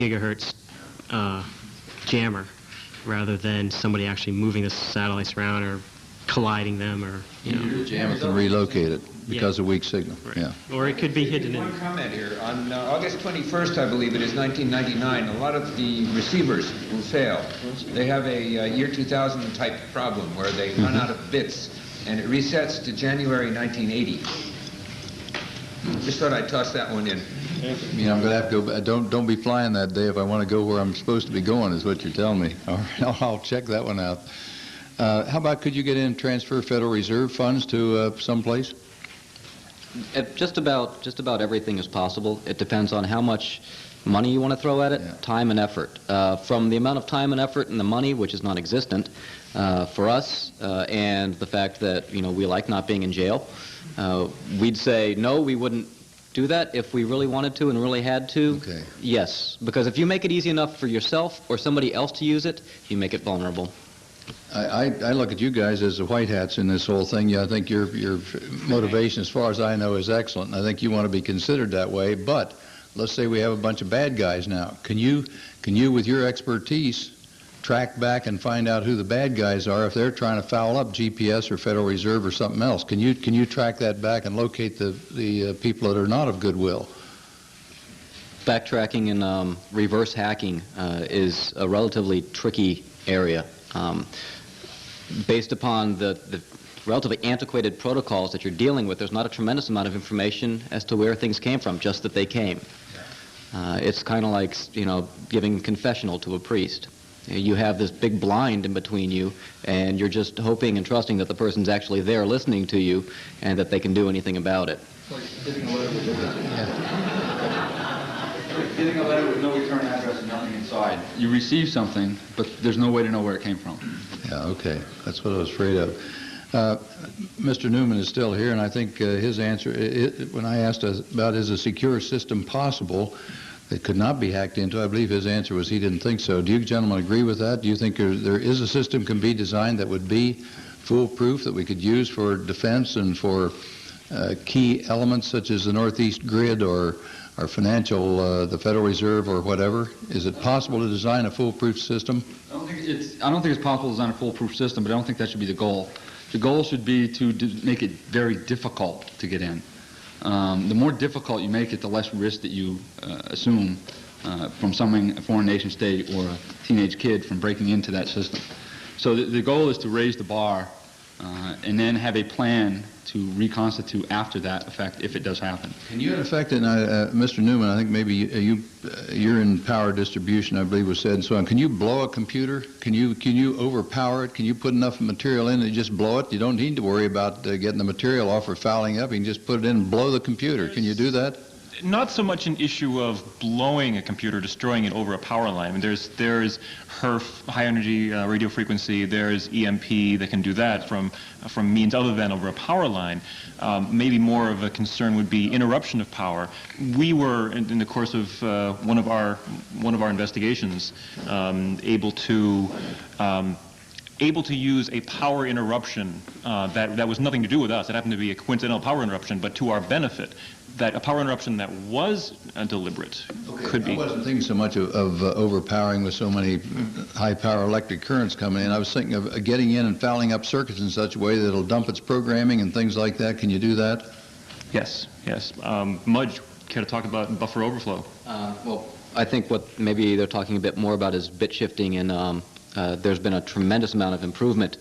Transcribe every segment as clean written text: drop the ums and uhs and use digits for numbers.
gigahertz jammer rather than somebody actually moving the satellites around or colliding them, or jam it and relocate it because of weak signal. Right. Yeah. Or it could be hidden in. One comment here. On August 21st, I believe it is, 1999, a lot of the receivers will fail. They have a year 2000 type problem where they run out of bits, and it resets to January 1980. Just thought I'd toss that one in. I'm going to have to go. Don't be flying that day if I want to go where I'm supposed to be going, is what you're telling me. All right, I'll check that one out. How about, could you get in and transfer Federal Reserve funds to someplace? Just about everything is possible. It depends on how much money you want to throw at it, time and effort. From the amount of time and effort and the money, which is non-existent for us, and the fact that we like not being in jail, we'd say no, we wouldn't do that. If we really wanted to and really had to, yes. Because if you make it easy enough for yourself or somebody else to use it, you make it vulnerable. I look at you guys as the white hats in this whole thing. I think your motivation, as far as I know, is excellent, and I think you want to be considered that way. But let's say we have a bunch of bad guys now. Can you, with your expertise, track back and find out who the bad guys are if they're trying to foul up GPS or Federal Reserve or something else? Can you track that back and locate the people that are not of goodwill? Backtracking and reverse hacking is a relatively tricky area. Based upon the relatively antiquated protocols that you're dealing with, there's not a tremendous amount of information as to where things came from, just that they came. It's kind of like, giving confessional to a priest. You have this big blind in between you, and you're just hoping and trusting that the person's actually there listening to you and that they can do anything about it. It's like getting a letter with no return address and nothing inside. You receive something, but there's no way to know where it came from. Yeah, okay. That's what I was afraid of. Mr. Newman is still here, and I think his answer, when I asked about is a secure system possible that could not be hacked into, I believe his answer was he didn't think so. Do you gentlemen agree with that? Do you think there is a system can be designed that would be foolproof, that we could use for defense and for key elements such as the Northeast Grid or our financial, the Federal Reserve or whatever? Is it possible to design a foolproof system? I don't think it's possible to design a foolproof system, but I don't think that should be the goal. The goal should be to make it very difficult to get in. The more difficult you make it, the less risk that you assume from a foreign nation state or a teenage kid from breaking into that system. So the goal is to raise the bar and then have a plan to reconstitute after that effect if it does happen. Can you, in effect, and Mr. Newman, I think maybe you're in power distribution, I believe was said, and so on. Can you blow a computer? Can you overpower it? Can you put enough material in and just blow it? You don't need to worry about getting the material off or fouling up. You can just put it in and blow the computer. Can you do that? Not so much an issue of blowing a computer, destroying it over a power line. I mean, there's HERF, high energy radio frequency. There's EMP that can do that from means other than over a power line. Maybe more of a concern would be interruption of power. We were, in the course of one of our investigations, able to use a power interruption that was nothing to do with us. It happened to be a coincidental power interruption, but to our benefit. That a power interruption that was deliberate could be. I wasn't thinking so much of overpowering with so many high-power electric currents coming in. I was thinking of getting in and fouling up circuits in such a way that it'll dump its programming and things like that. Can you do that? Yes, yes. Mudge, care to talk about buffer overflow? Well, I think what maybe they're talking a bit more about is bit shifting, and there's been a tremendous amount of improvement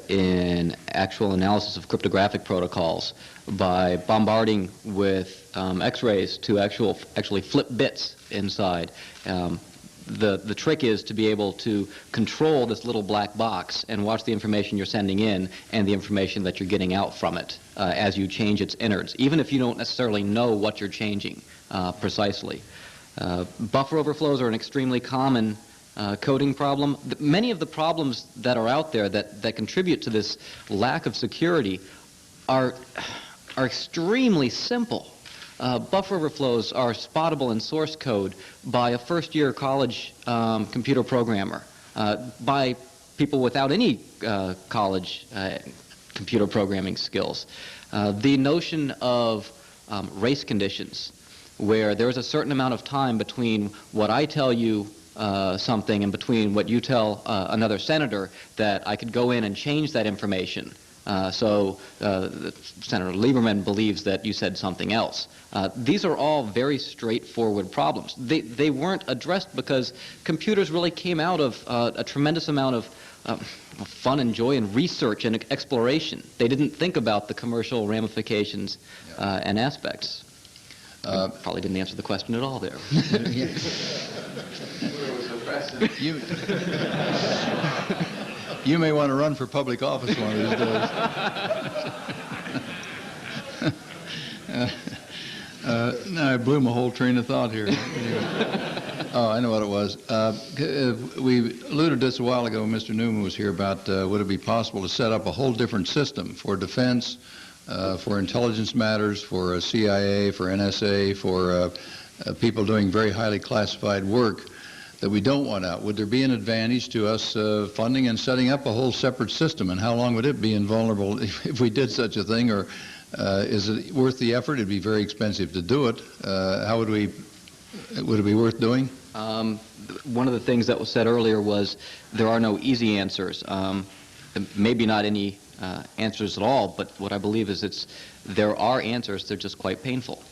in actual analysis of cryptographic protocols by bombarding with X-rays to actually flip bits inside. The trick is to be able to control this little black box and watch the information you're sending in and the information that you're getting out from it as you change its innards, even if you don't necessarily know what you're changing precisely. Buffer overflows are an extremely common coding problem. Many of the problems that are out there that contribute to this lack of security are extremely simple. Buffer overflows are spottable in source code by a first-year college computer programmer, by people without any college computer programming skills. The notion of race conditions, where there is a certain amount of time between what I tell you something and between what you tell another senator, that I could go in and change that information. So Senator Lieberman believes that you said something else. These are all very straightforward problems. They weren't addressed because computers really came out of a tremendous amount of fun and joy and research and exploration. They didn't think about the commercial ramifications and aspects. Probably didn't answer the question at all there. You may want to run for public office one of these days. Now I blew my whole train of thought here. Oh, I know what it was. We alluded to this a while ago when Mr. Newman was here about would it be possible to set up a whole different system for defense, for intelligence matters, for CIA, for NSA, for people doing very highly classified work that we don't want out. Would there be an advantage to us funding and setting up a whole separate system? And how long would it be invulnerable if we did such a thing? Or is it worth the effort? It'd be very expensive to do it. Would it be worth doing? One of the things that was said earlier was there are no easy answers. Maybe not any answers at all, but what I believe is there are answers, they're just quite painful.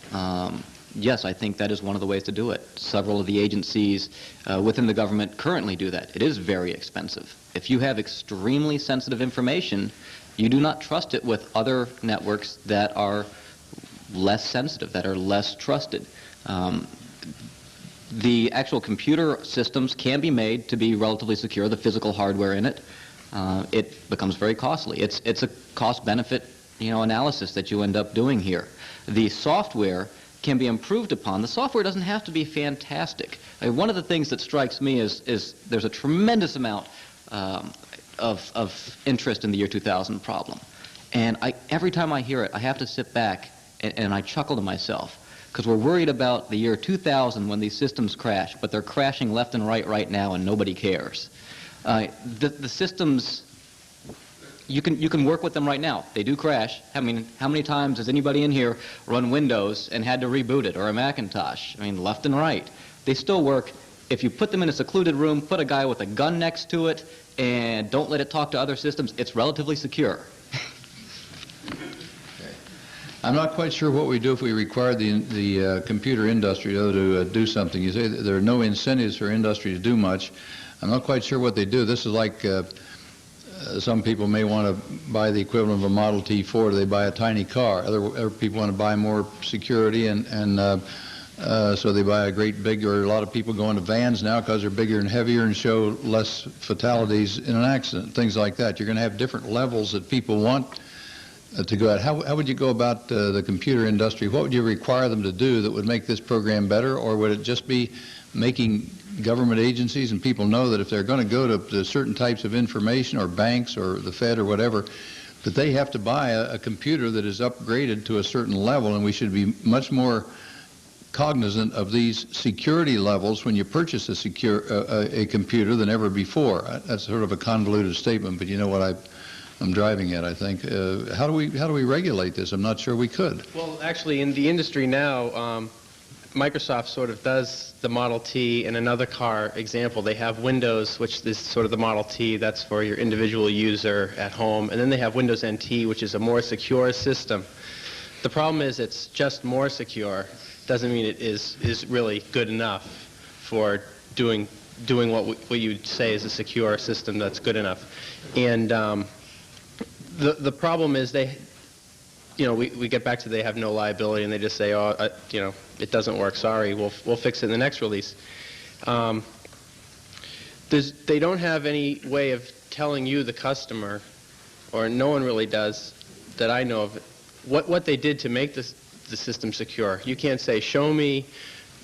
Yes, I think that is one of the ways to do it. Several of the agencies within the government currently do that. It is very expensive. If you have extremely sensitive information, you do not trust it with other networks that are less sensitive, that are less trusted. The actual computer systems can be made to be relatively secure, the physical hardware in it. It becomes very costly. It's a cost-benefit analysis that you end up doing here. The software can be improved upon. The software doesn't have to be fantastic. I mean, one of the things that strikes me is there's a tremendous amount of interest in the year 2000 problem. And every time I hear it, I have to sit back and I chuckle to myself, because we're worried about the year 2000 when these systems crash, but they're crashing left and right now and nobody cares. The systems, you can work with them right now. They do crash. I mean, how many times has anybody in here run Windows and had to reboot it, or a Macintosh? I mean, left and right. They still work. If you put them in a secluded room, put a guy with a gun next to it, and don't let it talk to other systems, it's relatively secure. I'm not quite sure what we do if we require the computer industry to do something. You say that there are no incentives for industry to do much. I'm not quite sure what they do. This is like some people may want to buy the equivalent of a Model T Ford. They buy a tiny car. Other people want to buy more security, and so they buy a great big, or a lot of people go into vans now because they're bigger and heavier and show less fatalities in an accident, things like that. You're going to have different levels that people want to go at. How would you go about the computer industry? What would you require them to do that would make this program better, or would it just be making government agencies and people know that if they're going to go to certain types of information, or banks or the Fed or whatever, that they have to buy a computer that is upgraded to a certain level, and we should be much more cognizant of these security levels when you purchase a computer than ever before. That's sort of a convoluted statement, but you know what I'm driving at, I think. How do we regulate this? I'm not sure we could. Well, actually, in the industry now, Microsoft sort of does the Model T in another car example. They have Windows, which is sort of the Model T, that's for your individual user at home, and then they have Windows NT, which is a more secure system. The problem is it's just more secure. Doesn't mean it is really good enough for doing what you'd say is a secure system that's good enough. And the problem is we get back to they have no liability, and they just say, it doesn't work, sorry, we'll fix it in the next release. They don't have any way of telling you, the customer, or no one really does that I know of, what they did to make the system secure. You can't say, show me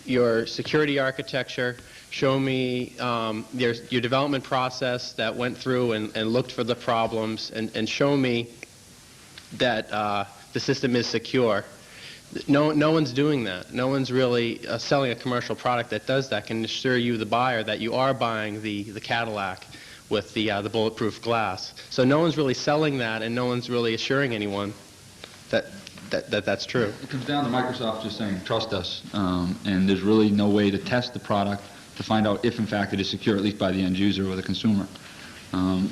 your security architecture, show me your development process that went through and looked for the problems, and show me that the system is secure. No one's doing that. No one's really selling a commercial product that does that, can assure you, the buyer, that you are buying the Cadillac with the bulletproof glass. So no one's really selling that, and no one's really assuring anyone that that's true. It comes down to Microsoft just saying, trust us, and there's really no way to test the product to find out if, in fact, it is secure, at least by the end user or the consumer.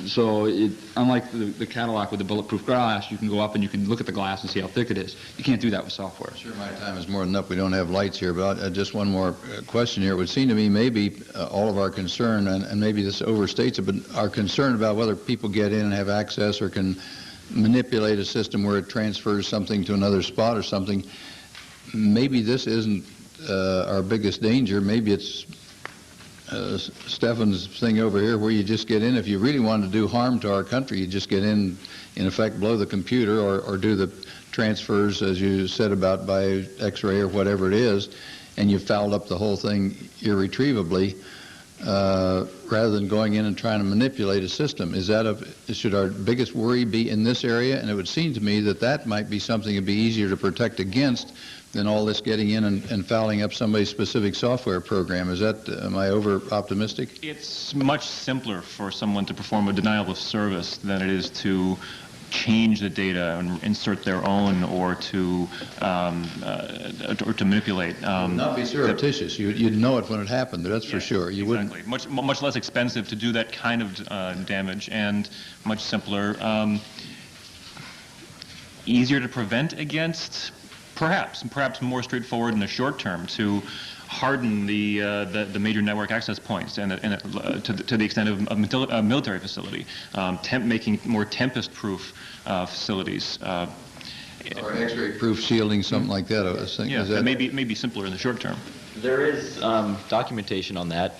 So unlike the Cadillac with the bulletproof glass, you can go up and you can look at the glass and see how thick it is. You can't do that with software. Sure, my time is more than up. We don't have lights here, but just one more question here. It would seem to me maybe all of our concern, and maybe this overstates it, but our concern about whether people get in and have access or can manipulate a system where it transfers something to another spot or something, maybe this isn't our biggest danger. Maybe it's Stefan's thing over here where you just get in. If you really wanted to do harm to our country, you just get in effect, blow the computer or do the transfers, as you said, about by X-ray or whatever it is, and you've fouled up the whole thing irretrievably, rather than going in and trying to manipulate a system. Should our biggest worry be in this area? And it would seem to me that that might be something that'd be easier to protect against than all this getting in and fouling up somebody's specific software program. Am I over optimistic? It's much simpler for someone to perform a denial of service than it is to change the data and insert their own or to manipulate. Not be surreptitious. You'd know it when it happened. That's for sure. You exactly. Wouldn't. Much less expensive to do that kind of damage, and much simpler. Easier to prevent against. Perhaps more straightforward in the short term to harden the major network access points and to the extent of a military facility, making more tempest-proof facilities. Or X-ray-proof shielding, something like that. I was thinking. Yeah, that may be simpler in the short term. There is documentation on that.